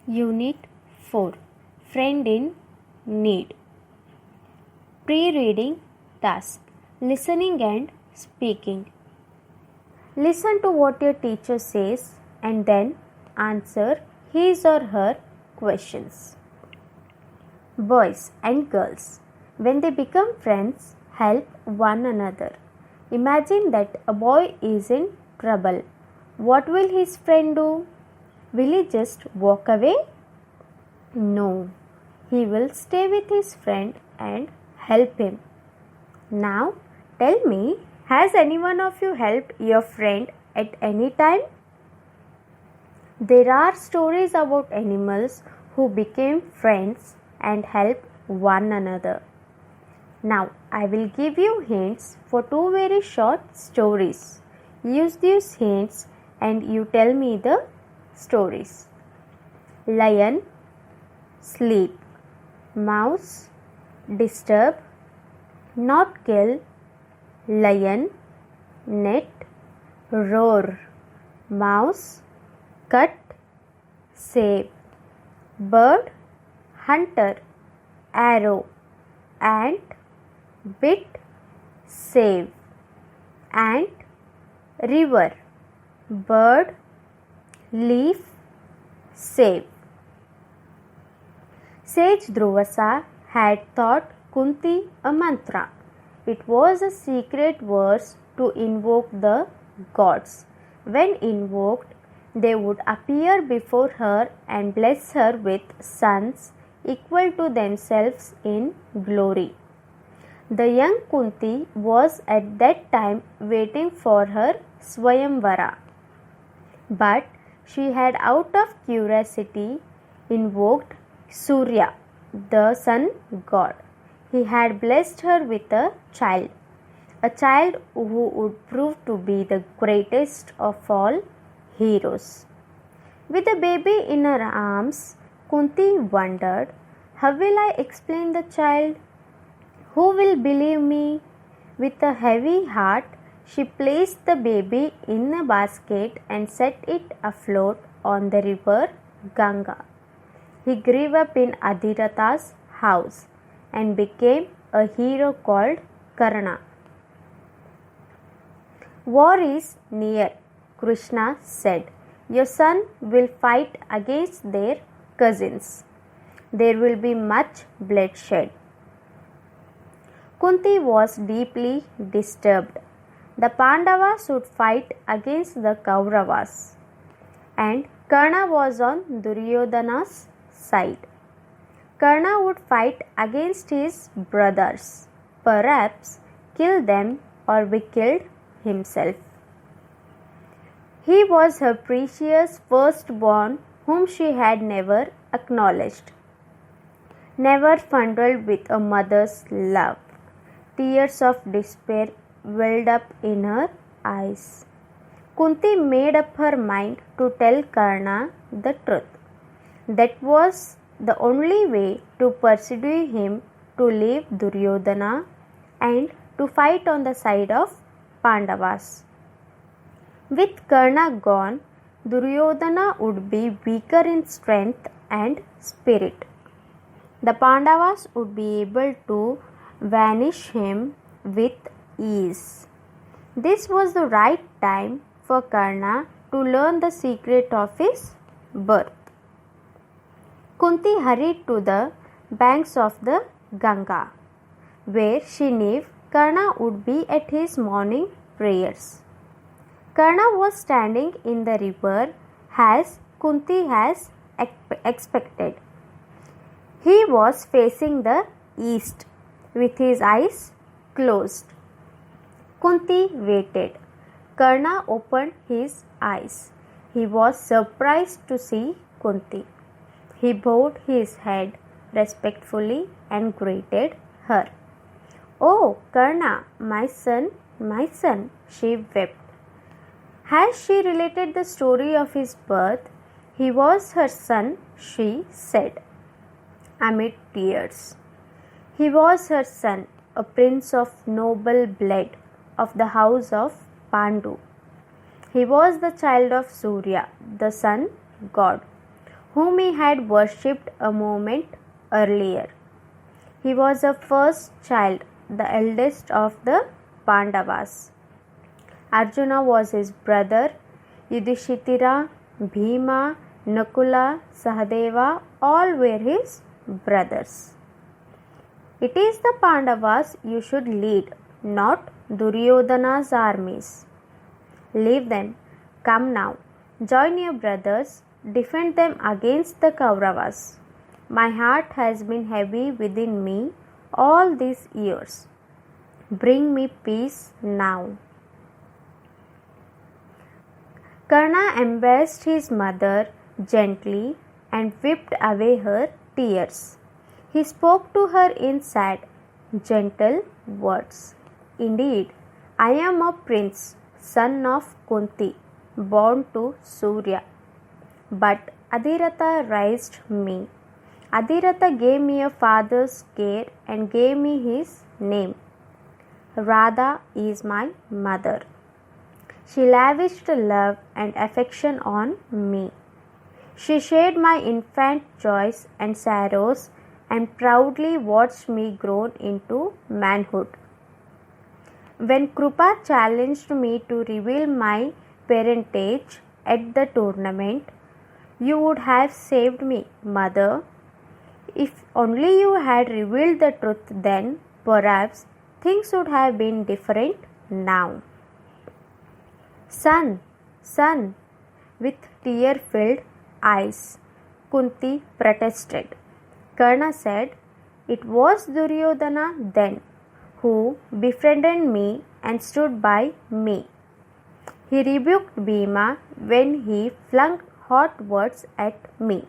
Unit 4 Friend in Need. Pre-reading task. Listening and speaking. Listen to what your teacher says and then answer his or her questions. Boys and girls, when they become friends, help one another. Imagine that a boy is in trouble. What will his friend do? Will he just walk away? No, he will stay with his friend and help him. Now, tell me, has any one of you helped your friend at any time? There are stories about animals who became friends and helped one another. Now, I will give you hints for two very short stories. Use these hints and you tell me the stories. Lion, sleep. Mouse, disturb, not kill. Lion, net, roar. Mouse, cut, save. Bird, hunter, arrow. Ant, bit, save. Ant, river. Bird, leaf, save. Sage Druvasa had taught Kunti a mantra. It was a secret verse to invoke the gods. When invoked, they would appear before her and bless her with sons equal to themselves in glory. The young Kunti was at that time waiting for her Swayamvara. But she had out of curiosity invoked Surya, the sun god. He had blessed her with a child who would prove to be the greatest of all heroes. With the baby in her arms, Kunti wondered, how will I explain the child? Who will believe me? With a heavy heart, she placed the baby in a basket and set it afloat on the river Ganga. He grew up in Adhiratha's house and became a hero called Karna. War is near, Krishna said. Your son will fight against their cousins. There will be much bloodshed. Kunti was deeply disturbed. The Pandavas would fight against the Kauravas, and Karna was on Duryodhana's side. Karna would fight against his brothers, perhaps kill them or be killed himself. He was her precious firstborn whom she had never acknowledged, never fondled with a mother's love. Tears of despair welled up in her eyes. Kunti made up her mind to tell Karna the truth. That was the only way to persuade him to leave Duryodhana and to fight on the side of Pandavas. With Karna gone, Duryodhana would be weaker in strength and spirit. The Pandavas would be able to vanish him with ease. This was the right time for Karna to learn the secret of his birth. Kunti hurried to the banks of the Ganga, where she knew Karna would be at his morning prayers. Karna was standing in the river as Kunti has expected. He was facing the east with his eyes closed. Kunti waited. Karna opened his eyes. He was surprised to see Kunti. He bowed his head respectfully and greeted her. Oh, Karna, my son, she wept. Has she related the story of his birth? He was her son, she said, amid tears. He was her son, a prince of noble blood of the house of Pandu. He was the child of Surya, the sun god, whom he had worshipped a moment earlier. He was a first child, the eldest of the Pandavas. Arjuna was his brother. Yudhishthira, Bhima, Nakula, Sahadeva, all were his brothers. It is the Pandavas you should lead, not Duryodhana's armies. Leave them. Come now. Join your brothers. Defend them against the Kauravas. My heart has been heavy within me all these years. Bring me peace now. Karna embraced his mother gently and wiped away her tears. He spoke to her in sad, gentle words. Indeed, I am a prince, son of Kunti, born to Surya. But Adhiratha raised me. Adhiratha gave me a father's care and gave me his name. Radha is my mother. She lavished love and affection on me. She shared my infant joys and sorrows and proudly watched me grow into manhood. When Krupa challenged me to reveal my parentage at the tournament, you would have saved me, mother. If only you had revealed the truth then, perhaps things would have been different now. Son, son, with tear-filled eyes, Kunti protested. Karna said, it was Duryodhana then who befriended me and stood by me. He rebuked Bhima when he flung hot words at me.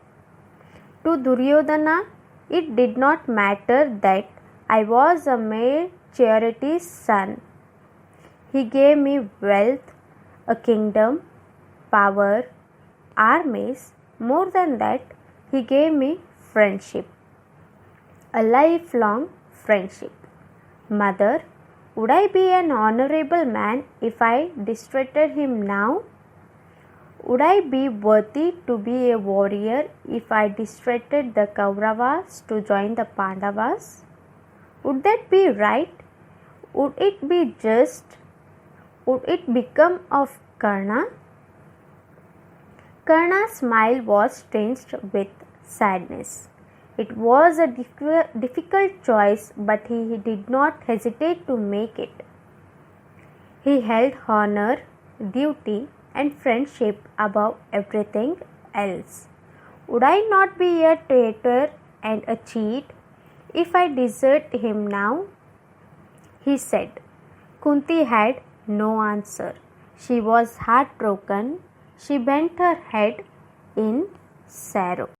To Duryodhana, it did not matter that I was a mere charity's son. He gave me wealth, a kingdom, power, armies. More than that, he gave me friendship, a lifelong friendship. Mother, would I be an honorable man if I deserted him now? Would I be worthy to be a warrior if I deserted the Kauravas to join the Pandavas? Would that be right? Would it be just? Would it become of Karna? Karna's smile was tinged with sadness. It was a difficult choice, but he did not hesitate to make it. He held honor, duty, and friendship above everything else. Would I not be a traitor and a cheat if I desert him now? He said. Kunti had no answer. She was heartbroken. She bent her head in sorrow.